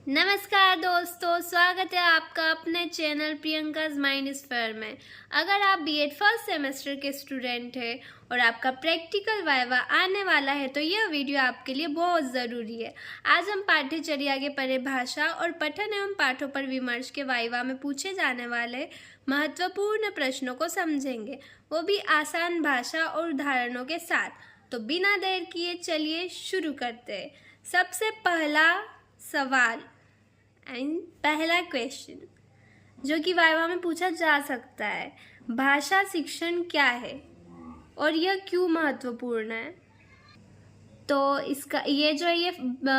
नमस्कार दोस्तों, स्वागत है आपका अपने चैनल प्रियंकाज माइंड स्फीयर में। अगर आप बीएड फर्स्ट सेमेस्टर के स्टूडेंट हैं और आपका प्रैक्टिकल वाइवा आने वाला है तो यह वीडियो आपके लिए बहुत ज़रूरी है। आज हम पाठ्यचर्या के परिभाषा और पठन एवं पाठों पर विमर्श के वाइवा में पूछे जाने वाले महत्वपूर्ण प्रश्नों को समझेंगे, वो भी आसान भाषा और उदाहरणों के साथ। तो बिना देर किए चलिए शुरू करते हैं। सबसे पहला सवाल एंड पहला क्वेश्चन जो कि वाइवा में पूछा जा सकता है, भाषा शिक्षण क्या है और यह क्यों महत्वपूर्ण है। तो इसका ये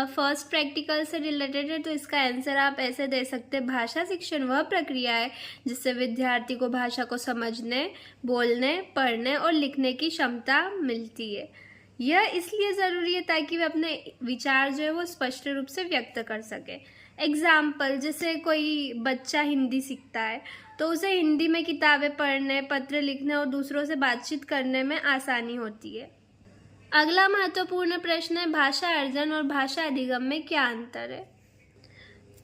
फर्स्ट प्रैक्टिकल से रिलेटेड है, तो इसका आंसर आप ऐसे दे सकते हैं, भाषा शिक्षण वह प्रक्रिया है जिससे विद्यार्थी को भाषा को समझने, बोलने, पढ़ने और लिखने की क्षमता मिलती है। यह इसलिए ज़रूरी है ताकि वे अपने विचार जो है वो स्पष्ट रूप से व्यक्त कर सके। एग्जाम्पल, जैसे कोई बच्चा हिंदी सीखता है तो उसे हिंदी में किताबें पढ़ने, पत्र लिखने और दूसरों से बातचीत करने में आसानी होती है। अगला महत्वपूर्ण प्रश्न है, भाषा अर्जन और भाषा अधिगम में क्या अंतर है।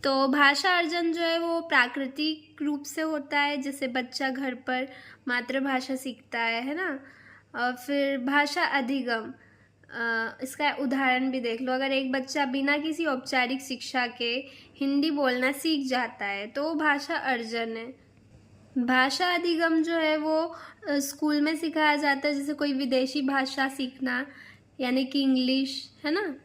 तो भाषा अर्जन जो है वो प्राकृतिक रूप से होता है, जैसे बच्चा घर पर मातृभाषा सीखता है ना। और फिर भाषा अधिगम, इसका उदाहरण भी देख लो। अगर एक बच्चा बिना किसी औपचारिक शिक्षा के हिंदी बोलना सीख जाता है तो भाषा अर्जन है। भाषा अधिगम जो है वो स्कूल में सिखाया जाता है, जैसे कोई विदेशी भाषा सीखना, यानी कि इंग्लिश, है ना।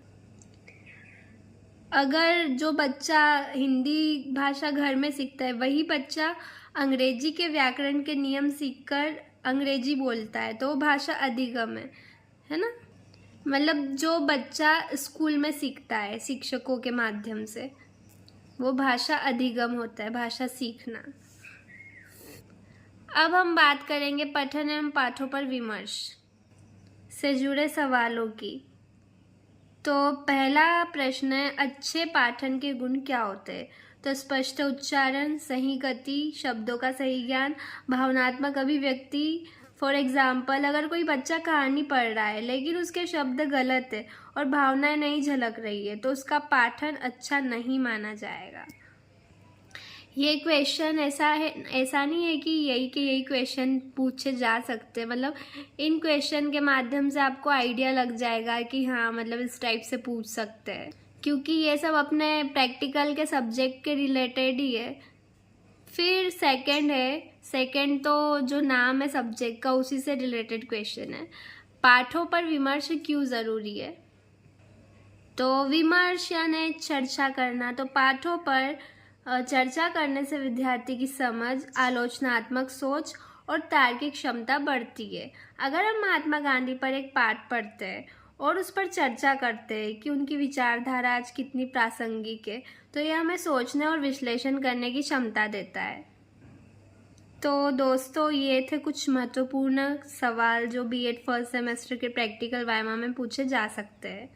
अगर जो बच्चा हिंदी भाषा घर में सीखता है वही बच्चा अंग्रेजी के व्याकरण के नियम सीखकर अंग्रेजी बोलता है तो भाषा अधिगम है ना। मतलब जो बच्चा स्कूल में सीखता है शिक्षकों के माध्यम से, वो भाषा अधिगम होता है, भाषा सीखना। अब हम बात करेंगे पठन एवं पाठों पर विमर्श से जुड़े सवालों की। तो पहला प्रश्न है, अच्छे पाठन के गुण क्या होते हैं। तो स्पष्ट उच्चारण, सही गति, शब्दों का सही ज्ञान, भावनात्मक अभिव्यक्ति। फॉर एग्जाम्पल, अगर कोई बच्चा कहानी पढ़ रहा है लेकिन उसके शब्द गलत है और भावनाएं नहीं झलक रही है तो उसका पाठन अच्छा नहीं माना जाएगा। ये क्वेश्चन ऐसा नहीं है कि यही क्वेश्चन पूछे जा सकते हैं। मतलब इन क्वेश्चन के माध्यम से आपको आइडिया लग जाएगा कि हाँ, मतलब इस टाइप से पूछ सकते हैं, क्योंकि ये सब अपने प्रैक्टिकल के सब्जेक्ट के रिलेटेड ही है। फिर सेकंड तो जो नाम है सब्जेक्ट का उसी से रिलेटेड क्वेश्चन है, पाठों पर विमर्श क्यों ज़रूरी है। तो विमर्श यानी चर्चा करना। तो पाठों पर चर्चा करने से विद्यार्थी की समझ, आलोचनात्मक सोच और तार्किक क्षमता बढ़ती है। अगर हम महात्मा गांधी पर एक पाठ पढ़ते हैं और उस पर चर्चा करते हैं कि उनकी विचारधारा आज कितनी प्रासंगिक है, तो यह हमें सोचने और विश्लेषण करने की क्षमता देता है। तो दोस्तों, ये थे कुछ महत्वपूर्ण सवाल जो बीएड फर्स्ट सेमेस्टर के प्रैक्टिकल वाइवा में पूछे जा सकते हैं।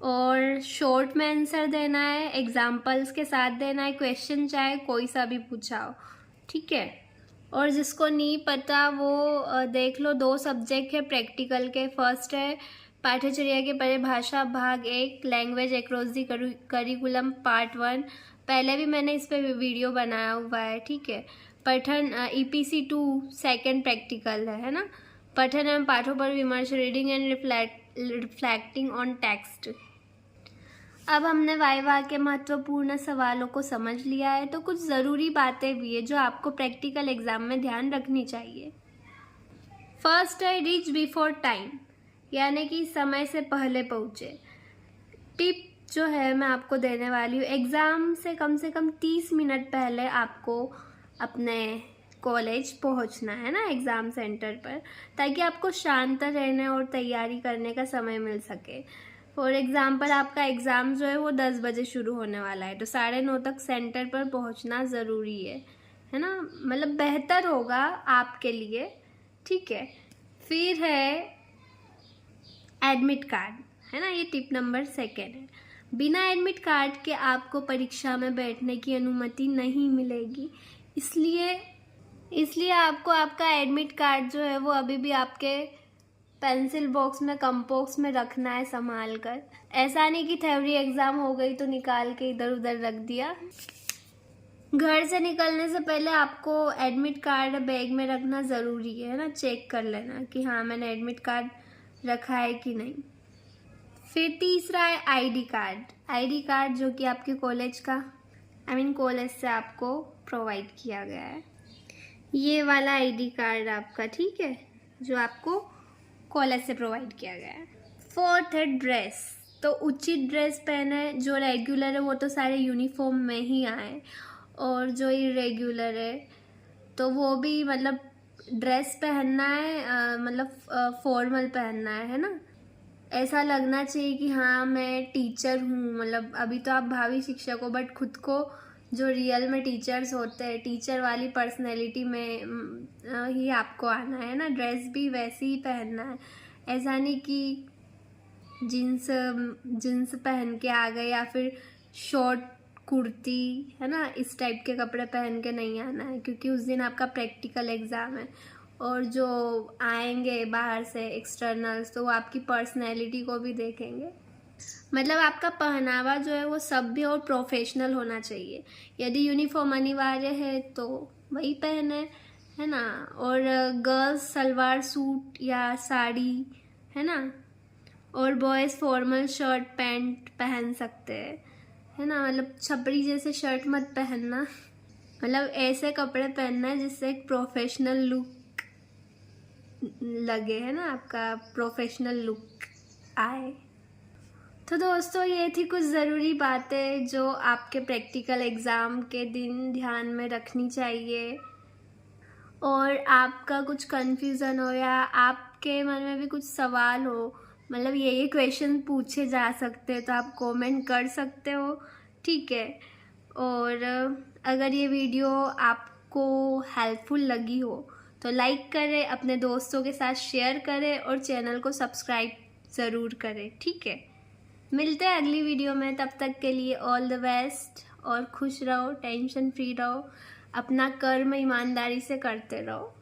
और शॉर्ट में आंसर देना है, एग्जाम्पल्स के साथ देना है, क्वेश्चन चाहे कोई सा भी पूछा हो, ठीक है। और जिसको नहीं पता वो देख लो, 2 सब्जेक्ट है प्रैक्टिकल के। फर्स्ट है पाठ्यचर्या की परिभाषा भाग 1, language across the curriculum part 1। पहले भी मैंने इस पर वीडियो बनाया हुआ है, ठीक है। पठन EPC 2 सेकेंड प्रैक्टिकल है ना। पठन एवं पाठों पर विमर्श, reading and reflecting on text. अब हमने वाइवा के महत्वपूर्ण सवालों को समझ लिया है, तो कुछ ज़रूरी बातें भी है जो आपको प्रैक्टिकल एग्जाम में ध्यान रखनी चाहिए। फर्स्ट है, रीच बिफोर टाइम, यानी कि समय से पहले पहुँचे। टिप जो है मैं आपको देने वाली हूँ, एग्ज़ाम से कम 30 मिनट पहले आपको अपने कॉलेज पहुँचना है ना, एग्ज़ाम सेंटर पर, ताकि आपको शांत रहने और तैयारी करने का समय मिल सके। फॉर एग्ज़ाम्पल, आपका एग्ज़ाम जो है वो 10 बजे शुरू होने वाला है तो 9:30 तक सेंटर पर पहुंचना ज़रूरी है ना। मतलब बेहतर होगा आपके लिए, ठीक है। फिर है एडमिट कार्ड, है ना, ये टिप नंबर 2 है। बिना एडमिट कार्ड के आपको परीक्षा में बैठने की अनुमति नहीं मिलेगी, इसलिए आपको आपका एडमिट कार्ड जो है वो अभी भी आपके पेंसिल बॉक्स में कंपोक्स में रखना है संभाल कर। ऐसा नहीं कि थ्योरी एग्जाम हो गई तो निकाल के इधर उधर रख दिया। घर से निकलने से पहले आपको एडमिट कार्ड बैग में रखना ज़रूरी है ना, चेक कर लेना कि हाँ मैंने एडमिट कार्ड रखा है कि नहीं। फिर तीसरा है आईडी कार्ड। आईडी कार्ड जो कि आपके कॉलेज का कॉलेज से आपको प्रोवाइड किया गया है, ये वाला आईडी कार्ड आपका, ठीक है, जो आपको कॉलेज से प्रोवाइड किया गया है। फोर्थ है ड्रेस। तो उचित ड्रेस पहने, जो रेगुलर है वो तो सारे यूनिफॉर्म में ही आए, और जो इरेगुलर है तो वो भी मतलब ड्रेस पहनना है, मतलब फॉर्मल पहनना है ना। ऐसा लगना चाहिए कि हाँ मैं टीचर हूँ, मतलब अभी तो आप भावी शिक्षक हो बट खुद को जो रियल में टीचर्स होते हैं, टीचर वाली पर्सनैलिटी में ही आपको आना है ना। ड्रेस भी वैसे ही पहनना है, ऐसा नहीं कि जींस पहन के आ गए या फिर शॉर्ट कुर्ती, है ना, इस टाइप के कपड़े पहन के नहीं आना है, क्योंकि उस दिन आपका प्रैक्टिकल एग्ज़ाम है। और जो आएंगे बाहर से एक्सटर्नल्स तो वो आपकी पर्सनैलिटी को भी देखेंगे। मतलब आपका पहनावा जो है वो सभ्य और प्रोफेशनल होना चाहिए। यदि यूनिफॉर्म अनिवार्य है तो वही पहने, है ना। और गर्ल्स सलवार सूट या साड़ी, है ना, और बॉयज़ फॉर्मल शर्ट पैंट पहन सकते हैं, है ना। मतलब छपरी जैसे शर्ट मत पहनना, मतलब ऐसे कपड़े पहनना है जिससे एक प्रोफेशनल लुक लगे, है ना, आपका प्रोफेशनल लुक आए। तो दोस्तों ये थी कुछ ज़रूरी बातें जो आपके प्रैक्टिकल एग्ज़ाम के दिन ध्यान में रखनी चाहिए। और आपका कुछ कन्फ्यूज़न हो या आपके मन में भी कुछ सवाल हो, मतलब ये क्वेश्चन पूछे जा सकते हैं तो आप कमेंट कर सकते हो, ठीक है। और अगर ये वीडियो आपको हेल्पफुल लगी हो तो लाइक करें, अपने दोस्तों के साथ शेयर करें और चैनल को सब्सक्राइब ज़रूर करें, ठीक है। मिलते हैं अगली वीडियो में, तब तक के लिए ऑल द बेस्ट और खुश रहो, टेंशन फ्री रहो, अपना कर्म ईमानदारी से करते रहो।